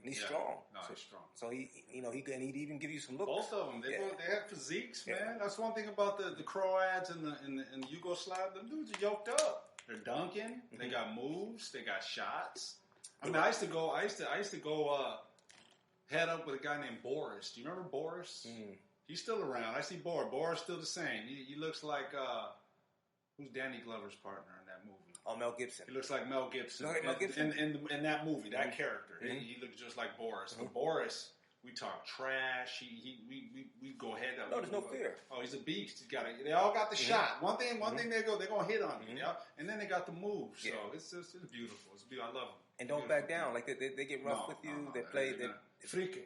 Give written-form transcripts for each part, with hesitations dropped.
and he's strong. No, he's strong. So he'd even give you some looks. Both of them, they have physiques, man. That's one thing about the Croats and the Yugoslav. Them dudes are yoked up. They're dunking. They got moves. They got shots. I mean, I used to go head up with a guy named Boris. Do you remember Boris? Mm. He's still around. I see Boris. Boris still the same. He looks like who's Danny Glover's partner in that movie? Oh, Mel Gibson. He looks like Mel Gibson. Mel Gibson? In that movie, that character. He looks just like Boris. But Boris, we talk trash. We go head up. No, there's no fear. Oh, he's a beast. They all got the shot. One thing they're gonna hit on you. Yeah? And then they got the move. So it's beautiful. It's beautiful. I love them. And don't back down. Like they get rough with you. They play freaky.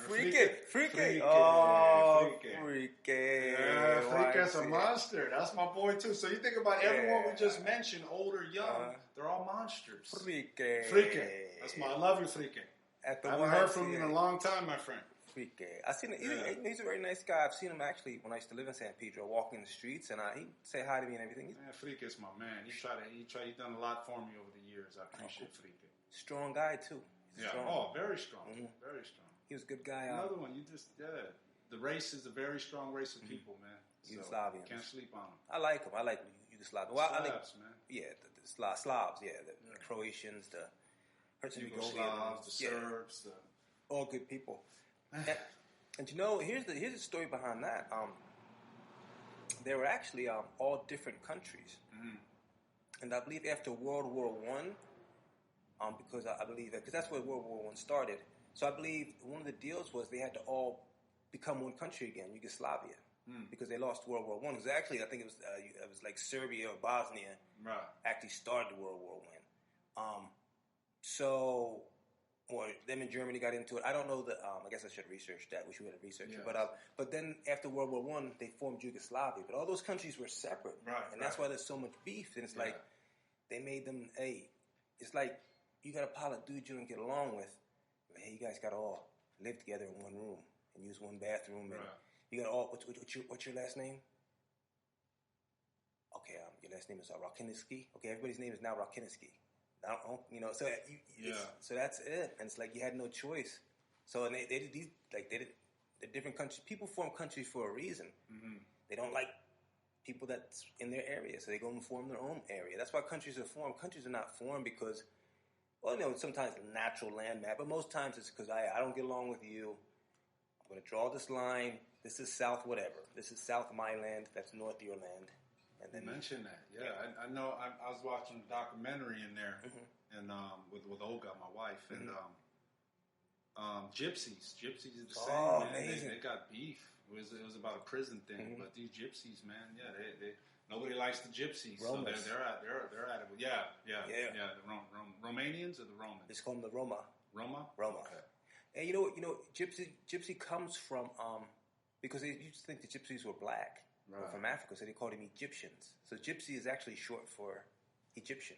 Freaky. Oh, Freaky. Yeah, Freaky's a monster. That's my boy, too. So you think about everyone we just mentioned, old or young, they're all monsters. Freaky. I love you, Freaky. I haven't heard from you in a long time, my friend. Freaky. I seen him. He's a very nice guy. I've seen him actually when I used to live in San Pedro, walking the streets, and he'd say hi to me and everything. Freaky's my man. He's done a lot for me over the years. I appreciate Freaky. Strong guy, too. Very strong. Very strong. He was a good guy. Another one, the race is a very strong race of people, man. Yugoslavians. Can't sleep on them. I like them. I like Yugoslavians. Well, Slavs, man. Yeah, the Slavs, the Croatians, the Yugoslavs, the Serbs, all good people. And here's the story behind that. They were actually all different countries, and I believe after World War I, because that's where World War I started. So I believe one of the deals was they had to all become one country again, Yugoslavia, because they lost World War I. Because actually, I think it was like Serbia or Bosnia actually started World War I. Or them in Germany got into it. I don't know I guess I should research that. We should have researched it. But then after World War I, they formed Yugoslavia. But all those countries were separate, and that's why there's so much beef. And it's like they made them. Hey, it's like you got a pile of dudes you don't get along with. Hey, you guys got to all live together in one room and use one bathroom. And you got to all. What's your last name? Okay, your last name is Rakinisky. Okay, everybody's name is now Rakinisky. So that's it. And it's like you had no choice. So and they're different countries. People form countries for a reason. Mm-hmm. They don't like people that's in their area, so they go and form their own area. That's why countries are formed. Countries are not formed because. Well, sometimes natural land map, but most times it's because I don't get along with you. I'm going to draw this line. This is south whatever. This is south my land. That's north your land. And then you mentioned that. Yeah. I know. I was watching a documentary in there, and with Olga, my wife, and gypsies. Gypsies are the same. Oh, man. Amazing. They got beef. It was about a prison thing, but these gypsies, man, they nobody likes the gypsies, Romans. So they're at it. Yeah. The Romanians or the Romans? It's called the Roma. Roma. Okay. And you know, gypsy comes from because they used to think the gypsies were black or from Africa, so they called them Egyptians. So gypsy is actually short for Egyptian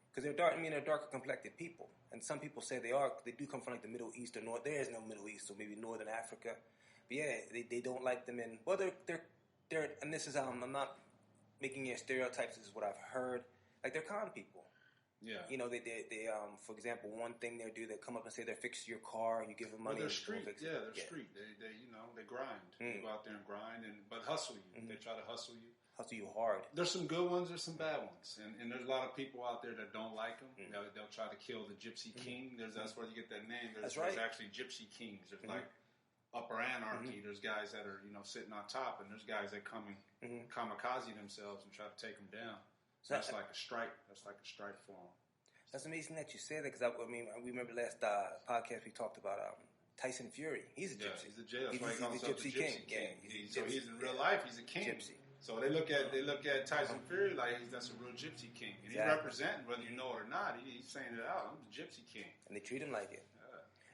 because they're dark. I mean, they're darker complected people, and some people say they do come from like the Middle East or North. There is no Middle East, so maybe Northern Africa. But yeah, they don't like them in. Well, they're and this is I'm not making any stereotypes. This is what I've heard. Like they're con people. Yeah. They for example, one thing they do, they come up and say they'll fix your car, and you give them money. Well, they're street. They're street. They grind. They go out there and grind, but hustle you. They try to hustle you. Hustle you hard. There's some good ones. There's some bad ones, and there's a lot of people out there that don't like them. They'll try to kill the Gypsy King. That's where you get that name. There's actually Gypsy Kings. There's like upper anarchy. There's guys that are sitting on top, and there's guys that come and kamikaze themselves and try to take them down. So that's like a strike. That's like a strike for them. That's amazing that you said that because we remember last podcast we talked about Tyson Fury. He's a gypsy. He's a gypsy. That's why he calls himself the Gypsy King. Yeah, he's in real life. He's a king. Gypsy. So they look at Tyson Fury like that's a real Gypsy King, and he's representing whether you know it or not. He's saying it out. I'm the Gypsy King, and they treat him like it.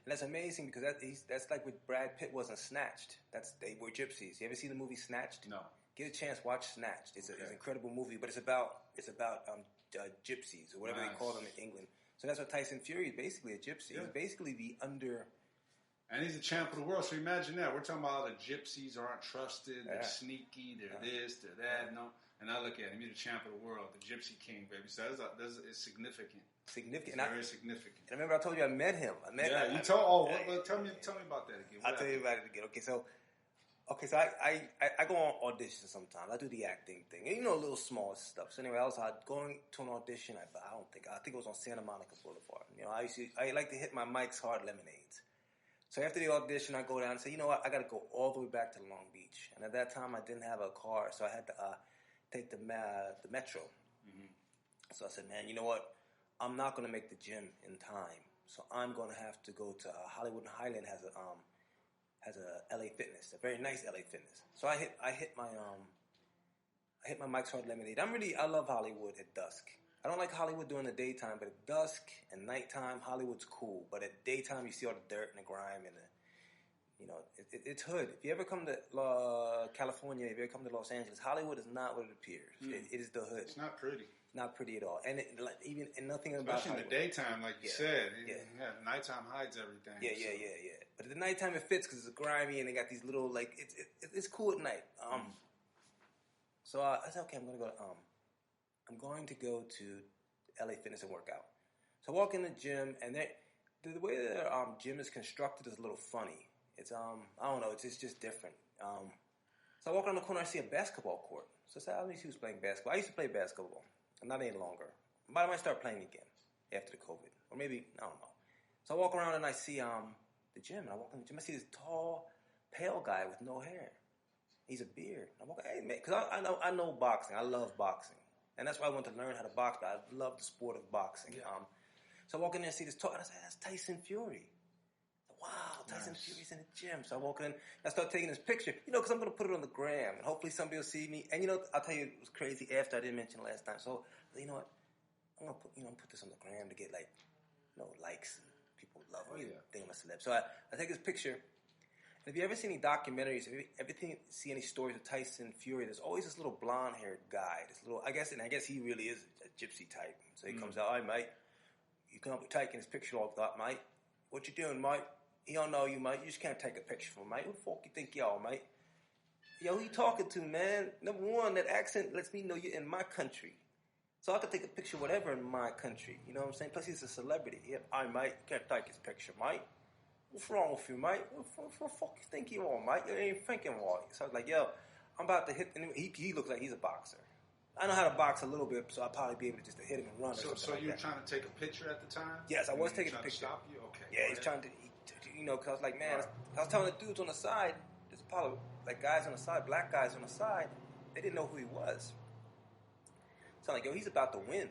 And that's amazing because that's like what Brad Pitt wasn't Snatched. They were gypsies. You ever see the movie Snatched? No. Get a chance, watch Snatched. It's an incredible movie, but it's about gypsies or whatever they call them in England. So that's what Tyson Fury is basically a gypsy. Yeah. He's basically the under. And he's a champ of the world. So imagine that. We're talking about how the gypsies aren't trusted. They're sneaky. They're this. They're that. No, And I look at him, he's the champ of the world, the Gypsy King, baby. So it's significant. Significant. It's very significant. And remember I told you I met him. Tell me about that again. I'll tell you about it again. Okay, so I go on auditions sometimes. I do the acting thing. And, little small stuff. So anyway, I was going to an audition. I think it was on Santa Monica Boulevard. I like to hit my Mike's Hard Lemonades. So after the audition, I go down and say, you know what, I got to go all the way back to Long Beach. And at that time, I didn't have a car, so I had to take the metro. Mm-hmm. So I said, man, you know what? I'm not going to make the gym in time. So I'm going to have to go to Hollywood and Highland has a LA Fitness, a very nice LA Fitness. So I hit my Mike's Hard Lemonade. I love Hollywood at dusk. I don't like Hollywood during the daytime, but at dusk and nighttime, Hollywood's cool. But at daytime, you see all the dirt and the grime and it's hood. If you ever come to California, if you ever come to Los Angeles, Hollywood is not what it appears. It is the hood. It's not pretty. Not pretty at all. And nothing about Especially in the daytime, like you said. Nighttime hides everything. Yeah. But at the nighttime, it fits because it's grimy and they got these little, it's cool at night. So I said, okay, I'm going to go to LA Fitness and work out. So I walk in the gym, and the way their gym is constructed is a little funny. It's I don't know, it's just different. So I walk around the corner, I see a basketball court. So I said, let me see who's playing basketball. I used to play basketball, not any longer. But I might start playing again after the COVID, or maybe I don't know. So I walk around and I see the gym. And I walk in the gym, I see this tall, pale guy with no hair. He's a beard. I walk, hey man, because I know boxing. I love boxing. And that's why I want to learn how to box, but I love the sport of boxing. Yeah. So I walk in there and see this talk, and I said, that's Tyson Fury. Wow, Tyson Fury's in the gym. So I walk in, and I start taking this picture, because I'm going to put it on the gram, and hopefully somebody will see me. And, I'll tell you, it was crazy after I didn't mention it last time. So, you know what, I'm going to put this on the gram to get, likes, and people love me, think I'm a celeb. So I take this picture. And if you ever see any documentaries, if you ever see any stories of Tyson Fury, there's always this little blonde-haired guy. I guess he really is a gypsy type. So he comes out, hey, mate, you can't be taking this picture like that, mate. What you doing, mate? He don't know you, mate. You just can't take a picture from him, mate. Who the fuck you think you are, mate? Yo, who you talking to, man? Number one, that accent lets me know you're in my country. So I can take a picture whatever in my country. You know what I'm saying? Plus, he's a celebrity. Hey, mate, you can't take his picture, mate. What's wrong with you, mate? What the fuck you think you are, mate? You ain't thinking right. So I was like, yo, I'm about to hit. And he looks like he's a boxer. I know how to box a little bit, so I'll probably be able to just hit him and run. So you were trying to take a picture at the time? Yes, I was taking a picture. To stop you? Okay. Yeah, he's trying to, because I was like, man, I was telling the dudes on the side, there's probably guys on the side, black guys on the side, they didn't know who he was. So I'm like, yo, he's about to win.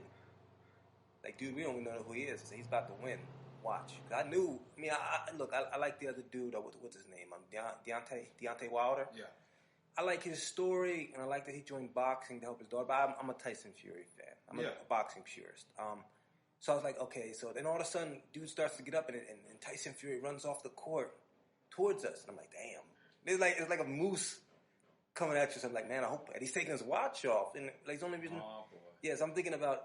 Like, dude, we don't even know who he is. I said, he's about to win. Watch. Cause I like the other dude. What's his name? Deontay Wilder. Yeah. I like his story, and I like that he joined boxing to help his daughter. But I'm a Tyson Fury fan. I'm a boxing purist. So I was like, okay. So then all of a sudden, dude starts to get up, and Tyson Fury runs off the court towards us, and I'm like, damn. It's like a moose coming at you. So I'm like, man, I hope. And he's taking his watch off, and the only reason. Oh boy. Yeah, so I'm thinking about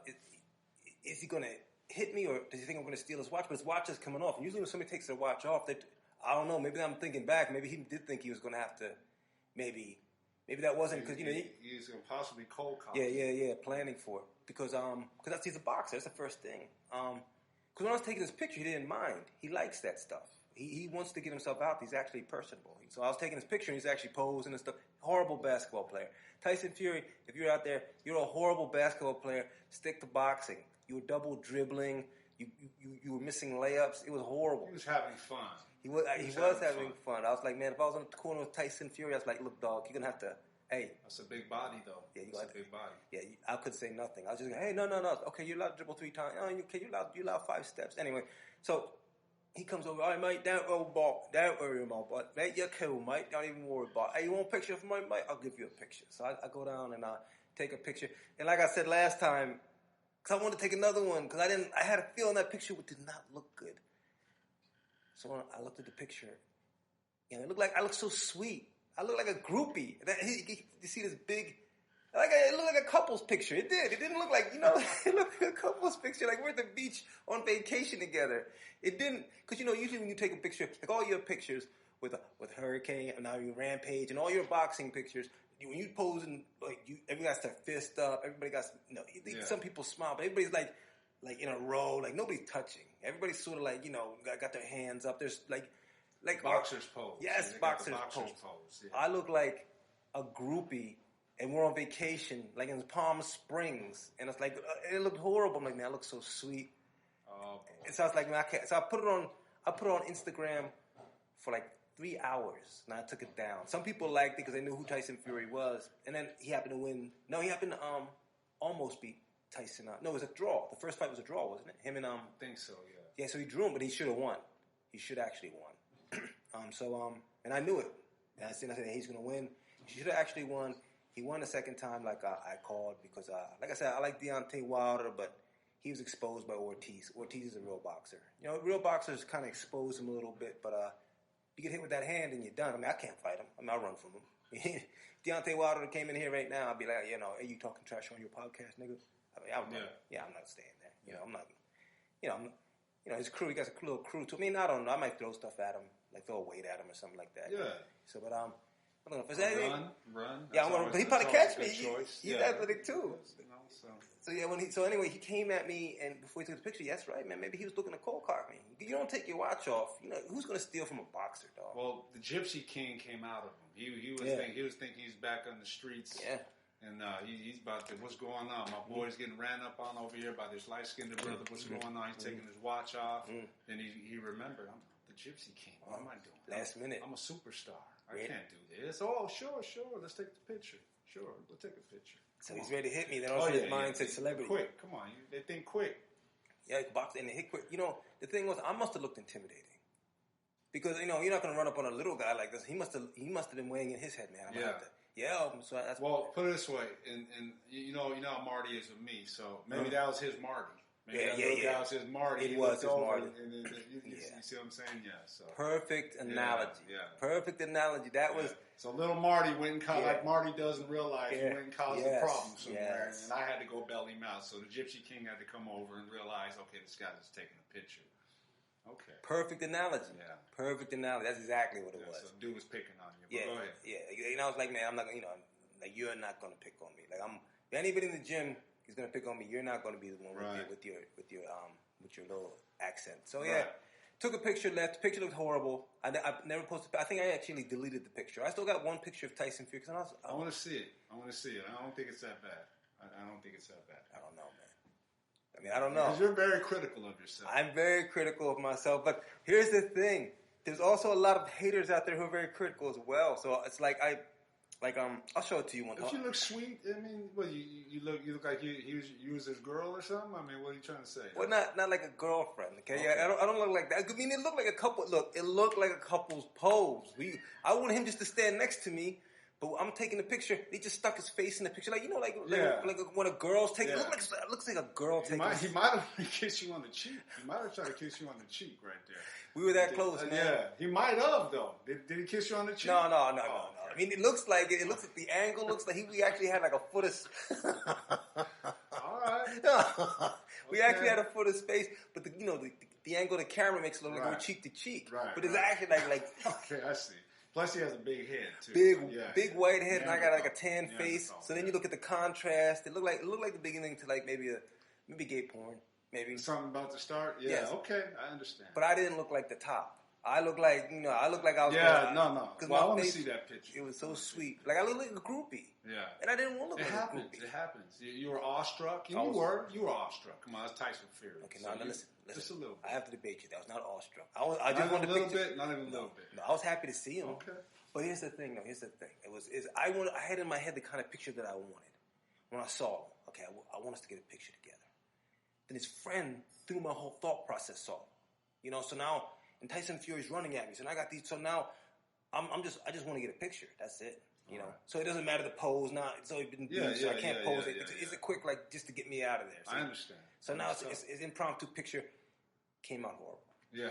is he gonna hit me, or does he think I'm going to steal his watch? But his watch is coming off. And usually when somebody takes their watch off, I don't know. Maybe I'm thinking back. Maybe he did think he was going to have to. Maybe that wasn't because he's going to possibly cold call. Yeah. Planning for it because he's a boxer. That's the first thing. Because when I was taking this picture, he didn't mind. He likes that stuff. He wants to get himself out. He's actually personable. So I was taking this picture, and he's actually posing and stuff. Horrible basketball player. Tyson Fury, if you're out there, you're a horrible basketball player. Stick to boxing. You were double dribbling. You were missing layups. It was horrible. He was having fun. He was having fun. I was like, man, if I was on the corner with Tyson Fury, I was like, look, dog, you're going to have to, hey. That's a big body, though. Yeah, that's a big body. Yeah, I could say nothing. I was just like, hey, no. Okay, you're allowed to dribble 3 times. Oh, you're allowed 5 steps. Anyway, so he comes over. All right, mate, don't worry about it. Mate, you're cool, mate. Don't even worry about it. Hey, you want a picture of my mate? I'll give you a picture. So I go down and I take a picture. And like I said last time, because I wanted to take another one, because I had a feeling that picture did not look good. So I looked at the picture, and it looked like I looked so sweet. I looked like a groupie. You see this big, it looked like a couple's picture. It did. It didn't look like, it looked like a couple's picture, like we're at the beach on vacation together. It didn't, because, usually when you take a picture, like all your pictures with Hurricane and now your Rampage and all your boxing pictures, when you posing, like everybody got their fist up. Everybody got some people smile, but everybody's like in a row. Like nobody's touching. Everybody's sort of like got their hands up. There's like boxers pose. Yes, boxers pose. Yeah. I look like a groupie, and we're on vacation, like in Palm Springs, and it's like it looked horrible. I'm like, man, I look so sweet. Oh, and so I was like, man, I can't. So I put it on Instagram for like 3 hours, and I took it down. Some people liked it because they knew who Tyson Fury was, and then he happened to win. No, he happened to almost beat Tyson. No, it was a draw. The first fight was a draw, wasn't it? Him and I think so. Yeah. Yeah, so he drew him, but he should have won. He should actually won. And I knew it. And I said, hey, he's going to win. He should have actually won. He won the second time, like I called, because, like I said, I like Deontay Wilder, but he was exposed by Ortiz. Ortiz is a real boxer. Real boxers kind of expose him a little bit, but you get hit with that hand and you're done. I mean, I can't fight him. I mean, I'll run from him. Deontay Wilder came in here right now, I'd be like, are you talking trash on your podcast, nigga? I mean, I'm not staying there. I'm not. His crew, he got a little crew too. I mean, I don't know. I might throw stuff at him, like throw a weight at him or something like that. Yeah. So, but I don't know if it's anything. Run. Yeah, I'm gonna. He probably catch me. He's yeah. athletic too. So yeah, so anyway, he came at me, and before he took the picture, yes, right, man. Maybe he was looking to cold card me. You don't take your watch off. Who's gonna steal from a boxer, dog? Well, the Gypsy King came out of him. He was thinking he's back on the streets. Yeah. And he's about to, what's going on? My boy's getting ran up on over here by this light-skinned brother. What's going on? He's taking his watch off. Then he remembered, I'm the Gypsy King. What am I doing? Last minute. I'm a superstar. I can't do this. Oh, sure. Let's take the picture. Sure, we'll take a picture. So he's ready to hit me. Then also his mind said celebrity. Quick, come on. They think quick. Yeah, boxing and they hit quick. The thing was, I must have looked intimidating. Because, you're not going to run up on a little guy like this. He must have been weighing in his head, man. So that's put it this way, and you know how Marty is with me, so maybe that was his Marty. Maybe that was his Marty. It was his Marty. You see what I'm saying? Yeah. So perfect analogy. Yeah. Perfect analogy. That was. So little Marty went and caused, like Marty doesn't realize, he went and caused a problem somewhere, and I had to go bail him out. So the Gypsy King had to come over and realize, okay, this guy's just taking a picture. Okay. Perfect analogy. Yeah. Perfect analogy. That's exactly what it was. So dude was picking on you. Yeah. Go ahead. Yeah. I was like, man, I'm not gonna, like you're not gonna pick on me. Like anybody in the gym is gonna pick on me. You're not gonna be the one with your little accent. So took a picture. Left. The picture looked horrible. I never posted. I think I actually deleted the picture. I still got one picture of Tyson Fury. I want to see it. I don't think it's that bad. I don't think it's that bad. I don't know, man. I mean, I don't know. Because you're very critical of yourself. I'm very critical of myself. But here's the thing. There's also a lot of haters out there who are very critical as well. So it's like I'll show it to you one time. Don't you look sweet? I mean, what you look like you was his girl or something? I mean, what are you trying to say? Well, not like a girlfriend. Okay? Yeah, I don't look like that. I mean, it looked like a couple. Look, it looked like a couple's pose. I want him just to stand next to me. But I'm taking the picture. He just stuck his face in the picture, like when a girl's taking. It looks like a girl taking. He might have kissed you on the cheek. He might have tried to kiss you on the cheek right there. We were that close, man. Yeah, he might have though. Did he kiss you on the cheek? No. I mean, it looks like the angle looks like we actually had like a foot of. All right. We actually had a foot of space, but the angle of the camera makes it look like we're cheek to cheek. Right. But it's actually like. Okay, I see. Plus, he has a big head too. Big white head, and I got like a tan face. So then you look at the contrast. It looked like the beginning to like maybe gay porn, maybe something about to start. Yeah, yes. Okay, I understand. But I didn't look like the top. I look like I was. Yeah, no. Because I want to see that picture. It was so sweet. Like I look like a groupie. Yeah. And I didn't want to look like a groupie. It happens. You were awestruck. You were awestruck. Come on, it's Tyson Fury. Okay, now listen. Just a little bit. I have to debate you. That was not awestruck. I just wanted a little bit. Not even a little bit. No, I was happy to see him. Okay. But here's the thing, I had in my head the kind of picture that I wanted. When I saw him, okay, I want us to get a picture together. Then his friend, through my whole thought process, saw him. So now, and Tyson Fury's running at me, so now I got these, so now, I just want to get a picture, that's it. Right. So it doesn't matter the pose, now, it's already been used, so I can't pose it. It's a quick, like, just to get me out of there. So, I understand. So now it's impromptu picture, came out horrible. Yeah.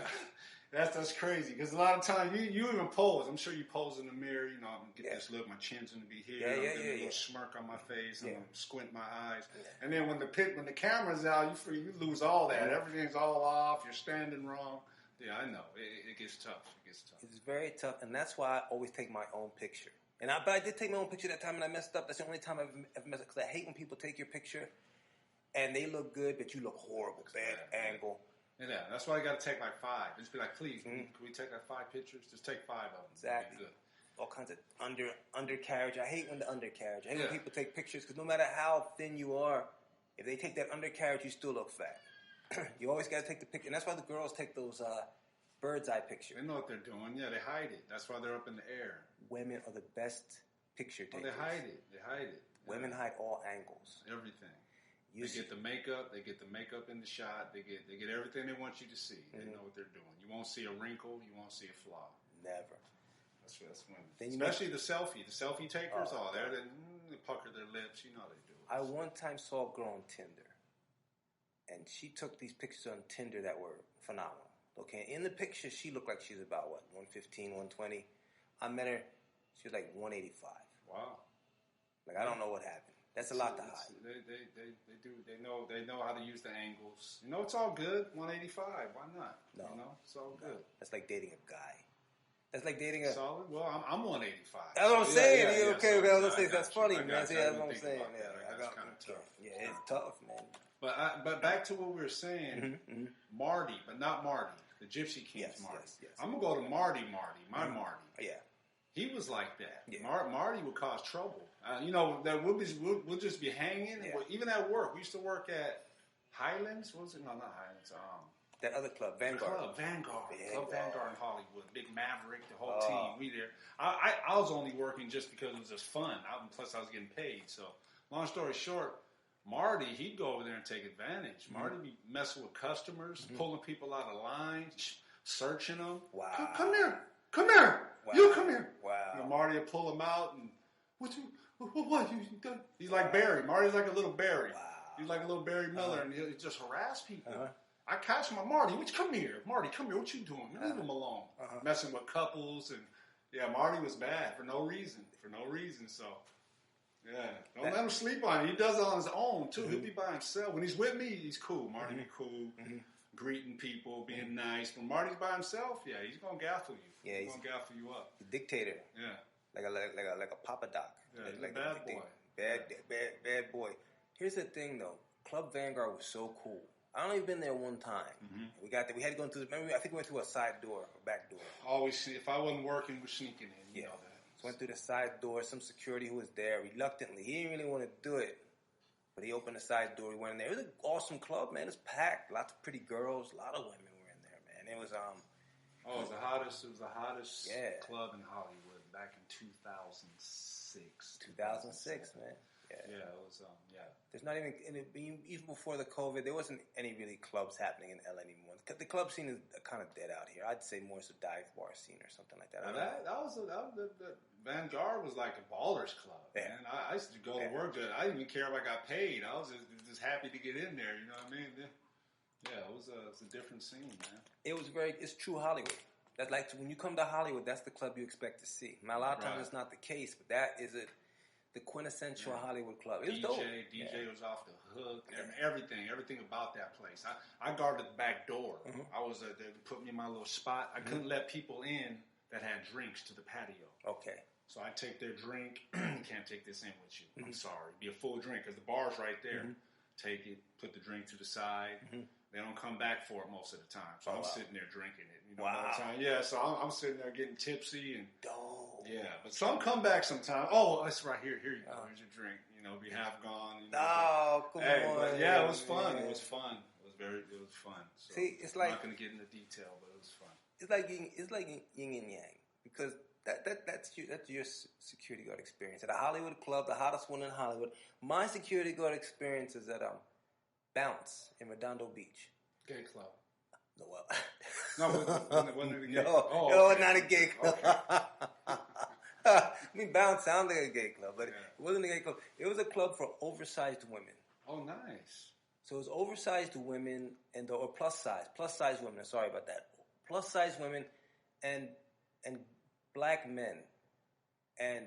That's crazy because a lot of times you even pose. I'm sure you pose in the mirror. I'm gonna get this look. My chin's gonna be here. I'm gonna get a little smirk on my face. I'm gonna squint my eyes. Yeah. And then when the camera's out, you lose all that. Everything's all off. You're standing wrong. Yeah, I know. It gets tough. It's very tough, and that's why I always take my own picture. But I did take my own picture that time, and I messed up. That's the only time I've ever messed up, because I hate when people take your picture, and they look good, but you look horrible. Bad angle. Yeah, that's why I got to take like 5. Just be like, please, can we take like 5 pictures? Just take 5 of them. Exactly. Good. All kinds of undercarriage. I hate when the undercarriage. I hate when people take pictures, because no matter how thin you are, if they take that undercarriage, you still look fat. You always got to take the picture. And that's why the girls take those bird's eye pictures. They know what they're doing. Yeah, they hide it. That's why they're up in the air. Women are the best picture takers. They hide it. Women hide all angles. Everything. They get the makeup. They get the makeup in the shot. They get everything they want you to see. They know what they're doing. You won't see a wrinkle. You won't see a flaw. Never. That's women. Especially the selfie. The selfie takers. They pucker their lips. You know how they do it. I one time saw a girl on Tinder, and she took these pictures on Tinder that were phenomenal. Okay, in the picture, she looked like she was about 115, 120. I met her. She was like 185. Wow. Like, I don't know what happened. That's a lot to hide. They do. They know how to use the angles. You know, it's all good. 185. Why not? No. You know, it's all good. That's like dating a guy. That's like dating a... Solid? Well, I'm 185. That's what I'm saying. Yeah, okay, so, let's say that's funny, man. See, that's what I'm saying. That's kind of tough. Yeah, it's tough, man. But back to what we were saying, Marty, but not Marty. The Gypsy King's Marty. Yes. I'm going to go to Marty, my Marty. Yeah. He was like that. Yeah. Marty would cause trouble. That we'll just be hanging. Yeah. Even at work. We used to work at Highlands. What was it? No, not Highlands. That other club, Vanguard. Vanguard in Hollywood. Big Maverick, the whole team. We there. I was only working just because it was just fun. Plus, I was getting paid. So, long story short, Marty, he'd go over there and take advantage. Marty be messing with customers, pulling people out of lines, searching them. Wow. Come here. Wow. You come here. Wow. Marty would pull him out and, what you done? He's like Barry. Marty's like a little Barry. Wow. He's like a little Barry Miller, and he'll just harass people. I catch him, Marty, come here. Marty, come here. What you doing? Leave him alone. Messing with couples. And Marty was bad for no reason. So, don't let him sleep on it. He does it on his own, too. He'll be by himself. When he's with me, he's cool. Marty be cool, greeting people, being nice. When Marty's by himself, he's going to gaffle you. Yeah, he's going to gaffle you up. Dictator. Yeah. Like a Papa Doc. Yeah, like a bad boy. Bad boy. Here's the thing, though. Club Vanguard was so cool. I only been there one time. We had to go through. Remember, I think we went through a side door or back door. Always, if I wasn't working, we're sneaking in. You know that. So went through the side door. Some security who was there reluctantly. He didn't really want to do it, but he opened the side door. We went in there. It was an awesome club, man. It was packed. Lots of pretty girls. A lot of women were in there, man. It was it was the hottest club in Hollywood back in 2006. 2006, man. Yeah, it was. There's not even before the COVID, there wasn't any really clubs happening in LA anymore. The club scene is kind of dead out here. I'd say more it's a dive bar scene or something like that. The Vanguard was like a ballers club, man. I used to go to work there. I didn't even care if I got paid. I was just happy to get in there. You know what I mean? Yeah, it was a different scene, man. It's true Hollywood. That's like when you come to Hollywood, that's the club you expect to see. Now, a lot of times it's not the case, but that is the quintessential Hollywood club. It was dope. DJ was off the hook. Everything about that place. I guarded the back door. I was they put me in my little spot. I couldn't let people in that had drinks to the patio. Okay. So I take their drink. Can't take this in with you. I'm sorry. Be a full drink because the bar's right there. Take it. Put the drink to the side. They don't come back for it most of the time. So I'm sitting there drinking it. You know, all the time. Yeah, so I'm sitting there getting tipsy and but some come back sometimes. Oh, that's right here. Here you go. Here's your drink. You know, be half gone. You know, come on. But yeah, it was fun. It was fun. It was fun. So see, it's like I'm not going to get into detail, but it was fun. It's like yin and yang because that's your security guard experience at a Hollywood club, the hottest one in Hollywood. My security guard experience is at Bounce in Redondo Beach. Gay club. No, well. No, wasn't it a gay club? No, not a gay club. Okay. I mean, Bounce sounds like a gay club, but it wasn't a gay club. It was a club for oversized women. Oh, nice. So it was oversized women or plus size women. Sorry about that. Plus size women and black men, and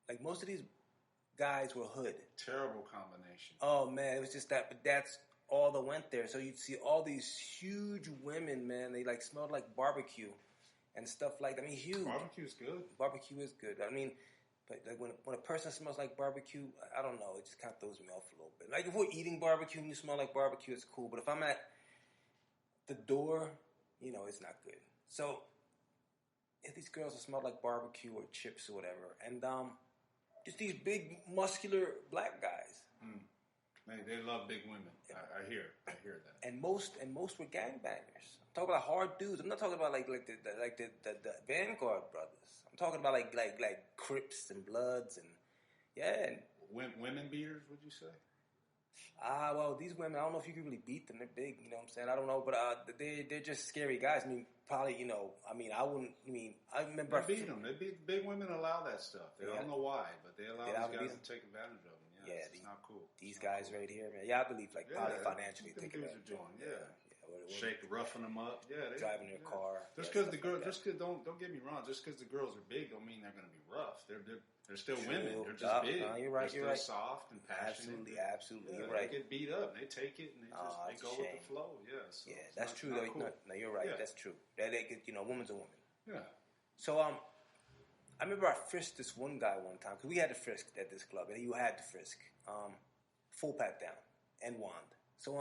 like most of these guys were hood. Terrible combination. Oh man, it was just that. But that's all that went there. So you'd see all these huge women, man. They like smelled like barbecue, and stuff like that. I mean, huge. Barbecue's good. Barbecue is good. I mean, but like when a person smells like barbecue, I don't know. It just kind of throws me off a little bit. Like if we're eating barbecue and you smell like barbecue, it's cool. But if I'm at the door, it's not good. So if these girls smell like barbecue or chips or whatever, and just these big muscular black guys. Man, they love big women. I hear that. And most were gangbangers. I'm talking about hard dudes. I'm not talking about like the Vanguard brothers. I'm talking about like Crips and Bloods and and women beaters. Would you say? Well, these women, I don't know if you can really beat them. They're big, you know what I'm saying? I don't know, but they're just scary guys. I mean, probably, I wouldn't. I remember they beat them. Big women allow that stuff. They don't know why, but they allow these guys to take advantage of them. It's not cool. These guys right here, man. Yeah, I believe probably financially taking advantage of them. Roughing them up. Yeah, driving their car. Just because the girls, don't get me wrong. Just because the girls are big, don't mean they're going to be rough. They're still women. They're just big. No, you're right. They're still soft and passionate. Absolutely. You're right. They get beat up. And they take it and they go with the flow. Yeah. So that's true. Though. Cool. No, you're right. Yeah. That's true. They get, woman's a woman. Yeah. So I remember I frisked this one guy one time because we had to frisk at this club, and you had to frisk, full pat down and wand. So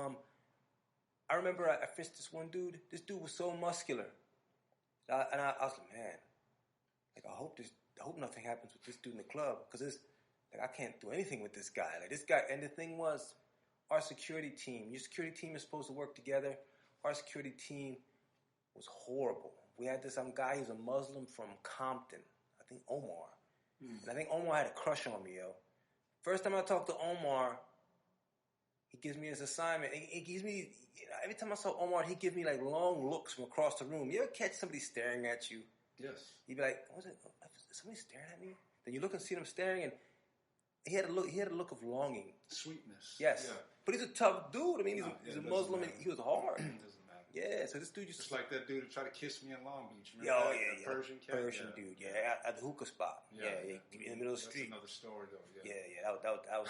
I remember I frisked this one dude. This dude was so muscular, and I was like, man, like I hope nothing happens with this dude in the club because I can't do anything with this guy. Like this guy, and the thing was, our security team. Your security team is supposed to work together. Our security team was horrible. We had this guy. He's a Muslim from Compton. I think Omar. And I think Omar had a crush on me, yo. First time I talked to Omar, he gives me his assignment. He gives me, every time I saw Omar, he'd give me like long looks from across the room. You ever catch somebody staring at you? Yes. You'd be like, is somebody staring at me? Then you look and see them staring, and he had a look of longing. Sweetness. Yes. Yeah. But he's a tough dude. I mean, he's a Muslim, and he was hard. It doesn't matter. Yeah, so this dude just like that dude who tried to kiss me in Long Beach. Remember that Persian cat? Persian dude, at the hookah spot. Yeah, in the middle of the street. That's another story, though. Yeah, that was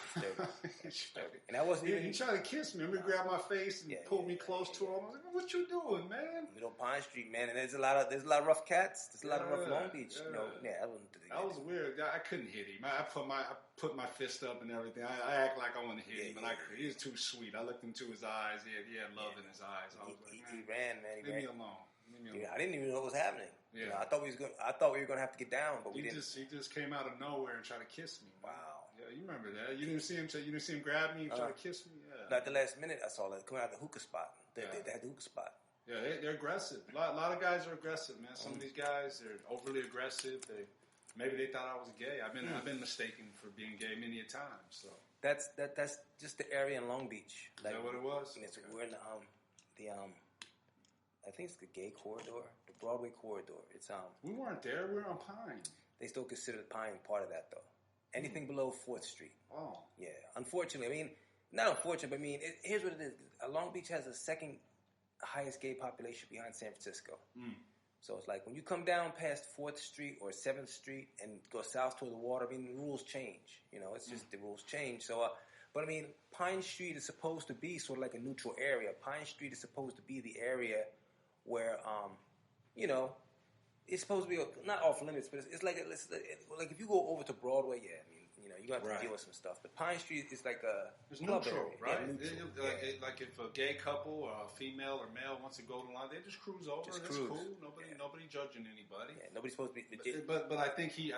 disturbing. And that wasn't even... He tried to kiss me. Remember, he grabbed my face and pulled me close to him. I was like, what you doing, man? Middle Pine Street, man. And there's a lot of rough cats. There's a lot of rough Long Beach. Yeah. That was weird. I couldn't hit him. I put my fist up and everything. I act like I want to hit him, but he was too sweet. I looked into his eyes. He had love in his eyes. I was like, he ran, man. Leave me alone. I didn't even know what was happening. Yeah. I thought we were gonna have to get down, but we didn't. He just came out of nowhere and tried to kiss me. Man. Wow. Yeah, you remember that? You didn't see him grab me and try to kiss me. Yeah. Not the last minute I saw that coming out of the hookah spot. They had the hookah spot. Yeah, they're aggressive. A lot of guys are aggressive, man. Some of these guys, they're overly aggressive. Maybe they thought I was gay. I've been mistaken for being gay many a time. So that's just the area in Long Beach. Like, is that what it was? We're in the I think it's the gay corridor, the Broadway corridor. It's We weren't there. We were on Pine. They still consider Pine part of that though. Anything below 4th Street. Oh. Yeah. Unfortunately, I mean, not unfortunately, but I mean, here's what it is. Long Beach has the second highest gay population behind San Francisco. So it's like when you come down past 4th Street or 7th Street and go south toward the water, I mean, the rules change. It's just the rules change. So, but I mean, Pine Street is supposed to be sort of like a neutral area. Pine Street is supposed to be the area where, it's supposed to be not off limits, but it's like if you go over to Broadway, I mean, you have to deal with some stuff. But Pine Street is like it's neutral, area. right? Yeah, neutral. Like if a gay couple or a female or male wants to go to line, they just cruise over. That's cool. Nobody judging anybody. Yeah, nobody's supposed to be. But I think he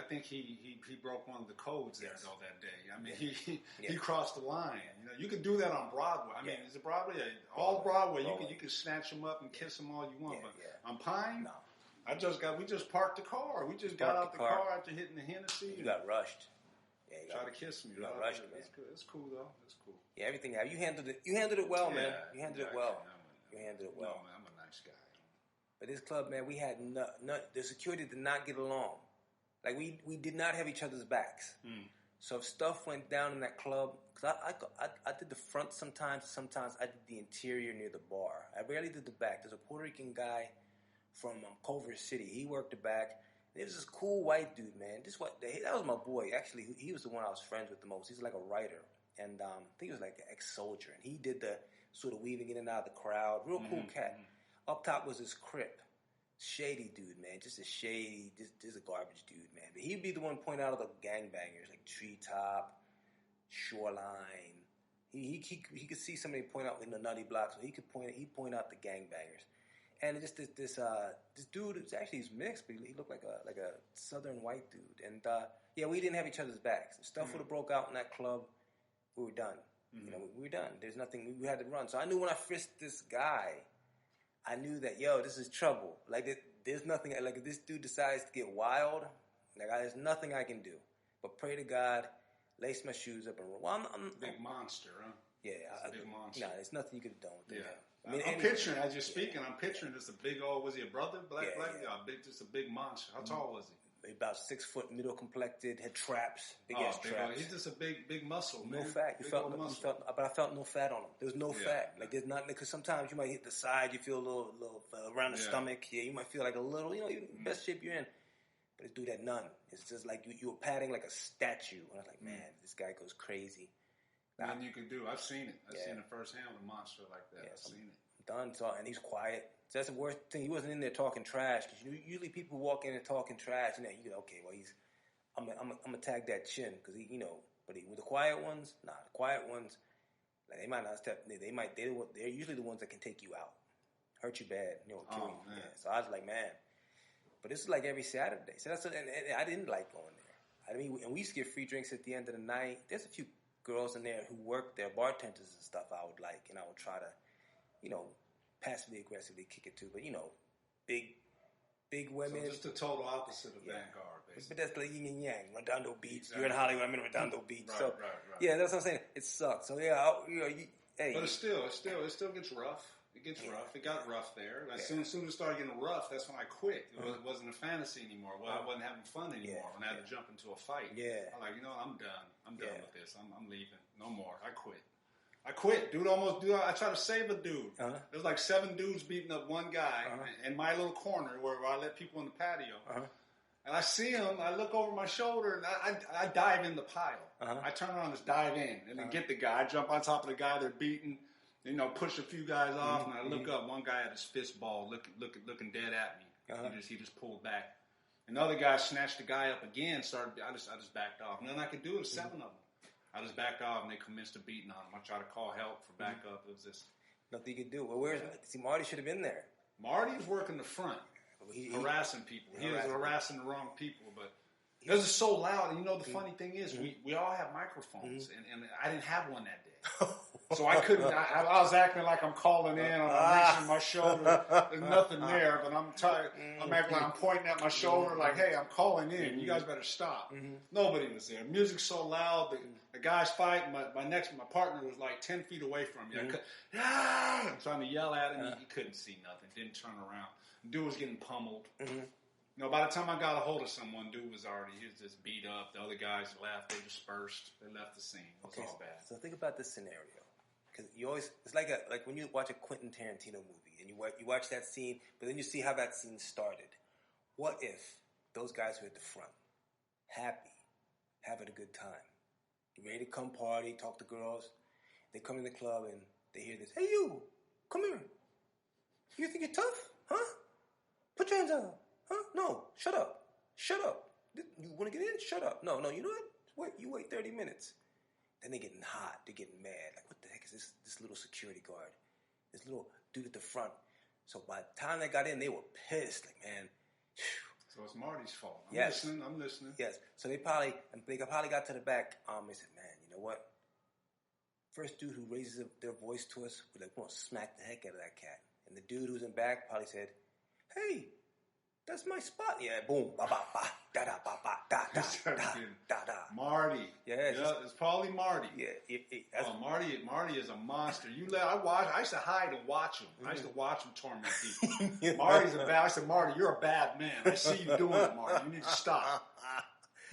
broke one of the codes there though that day. I mean he crossed the line. You can do that on Broadway. I mean, is it Broadway? All Broadway. You can snatch them up and kiss them all you want. But on Pine, no. We just parked the car. We just got out the car after hitting the Hennessy. You got rushed. Yeah, try to kiss me. You got rushed, man. It's cool though. It's cool. Yeah, everything. You handled it well, man. You handled it well. You handled it well. No, man, I'm a nice guy. But this club, man, we had the security did not get along. Like we did not have each other's backs. So if stuff went down in that club, because I did the front sometimes I did the interior near the bar. I rarely did the back. There's a Puerto Rican guy from Culver City. He worked the back. There was this cool white dude, man. That was my boy. Actually, he was the one I was friends with the most. He's like a writer. And I think he was like an ex-soldier. And he did the sort of weaving in and out of the crowd. Real cool cat. Up top was his Crip. shady dude, man. Just a shady, just a garbage dude, man. But he'd be the one point out all the gangbangers, like Treetop, Shoreline. He could see somebody point out in the nutty blocks, so he'd point out the gangbangers. And just this dude, he's mixed, but he looked like a southern white dude. And we didn't have each other's backs. If stuff would have broke out in that club, we were done. Mm-hmm. You know, we were done. There's nothing. We had to run. So I knew when I frisked this guy, I knew that this is trouble. Like there's nothing. Like if this dude decides to get wild, there's nothing I can do but pray to God, lace my shoes up, and run. Well, I'm big monster, huh? Yeah, big monster. No, there's nothing you could have done with him. Yeah. I mean, I'm picturing, as you're speaking, I'm picturing just a big old, was he a brother? Black? Just a big monster. How tall was he? About 6 foot, middle complected, had traps, big ass traps. He's just a big muscle, man. No fat. But I felt no fat on him. There was no fat. Like there's nothing, because sometimes you might hit the side, you feel a little around the stomach. Yeah, you might feel like a little, best shape you're in. But this dude had none. It's just like you were padding like a statue. And I was like, man, this guy goes crazy. Nothing you can do. I've seen it. I've seen it firsthand, a monster like that. I've seen it. Done. So, and he's quiet. So that's the worst thing. He wasn't in there talking trash. Because usually people walk in and talking trash, and then you go, okay, well I'm gonna tag that chin because But with the quiet ones, the quiet ones, like they might not step. They're usually the ones that can take you out, hurt you bad, kill you. Man. Yeah. So I was like, man. But this is like every Saturday. So and I didn't like going there. I mean, and we used to get free drinks at the end of the night. There's a few girls in there who work there, bartenders and stuff. I would like, and I would try to. Passively aggressively kick it too, but big women. So just the total opposite of Vanguard, basically. But that's like yin and yang. Redondo Beach. Exactly. You're in Hollywood. I'm in Redondo Beach. Right, so right. Yeah, that's what I'm saying. It sucks. So hey. But it still gets rough. It gets rough. It got rough there. As soon as it started getting rough, that's when I quit. It wasn't a fantasy anymore. I wasn't having fun anymore. When I had to jump into a fight. Yeah. I'm like, I'm done. I'm done with this. I'm leaving. No more. I quit. Dude I tried to save a dude. Uh-huh. There was like 7 dudes beating up one guy in my little corner where I let people in the patio. Uh-huh. And I see him. I look over my shoulder and I dive in the pile. Uh-huh. I turn around and just dive in and then get the guy. I jump on top of the guy they're beating. Push a few guys off. And I look up. One guy had his fist ball looking dead at me. Uh-huh. He just pulled back. Another guy snatched the guy up again. I just backed off. Nothing I could do. It was 7 of them. I just backed off, and they commenced a beating on him. I tried to call help for backup. It was just nothing you could do. Well, Marty should have been there. Marty was working the front, harassing people. He was harassing the wrong people, but it was just so loud. And the funny thing is, we all have microphones, and I didn't have one that day. So I couldn't. I was acting like I'm calling in. I'm reaching my shoulder. There's nothing there, but I'm tired. I'm acting like I'm pointing at my shoulder, like, "Hey, I'm calling in. You guys better stop." Nobody was there. Music's so loud. The guys fighting. My partner was like 10 feet away from me. I'm trying to yell at him. He couldn't see nothing. Didn't turn around. Dude was getting pummeled. By the time I got a hold of someone, dude was just beat up. The other guys left. They dispersed. They left the scene. It was all bad. So think about this scenario. Because it's like when you watch a Quentin Tarantino movie and you watch that scene, but then you see how that scene started. What if those guys were at the front, happy, having a good time, ready to come party, talk to girls? They come in the club and they hear this. Hey, you, come here. You think you're tough, huh? Put your hands up, huh? No, shut up. You want to get in? Shut up. No. You know what? You wait 30 minutes. Then they're getting hot. They're getting mad. Like, what the heck is this little security guard? This little dude at the front. So by the time they got in, they were pissed. Like, man. Whew. So it's Marty's fault. I'm listening. Yes. So they probably got to the back. They said, man, you know what? First dude who raises their voice to us, we're like, we're going to smack the heck out of that cat. And the dude who's in back probably said, hey, that's my spot. Yeah, boom, ba ba ba, da da ba ba, da da da da. Marty. Yeah, it's probably Marty. Yeah, Marty is a monster. I used to hide and watch him. I used to watch him torment people. Marty's a bad. I said, Marty, you're a bad man. I see you doing it, Marty. You need to stop.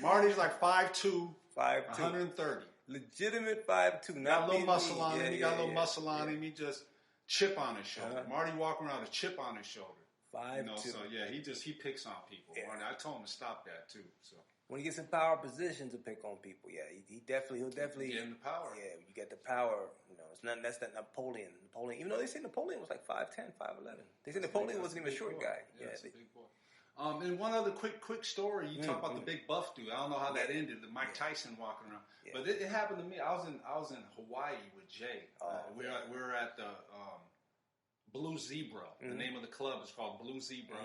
Marty's like 5'2", 130. Legitimate 5'2". Got a little muscle on him. He got a little muscle on him. He just chip on his shoulder. Marty walking around with a chip on his shoulder. 5'2". So yeah, he picks on people. Yeah. I told him to stop that too. So when he gets in power position to pick on people, yeah, he'll definitely get in the power. Yeah, you get the power. It's not that's that Napoleon. Even though they say Napoleon was like 5'10", 5'11". They say Napoleon wasn't even a short guy. Yeah, it's a big boy. And one other quick story. You talk about the big buff dude. I don't know how that ended. The Mike Tyson walking around, but it happened to me. I was in Hawaii with Jay. We were at the Blue Zebra. The name of the club is called Blue Zebra.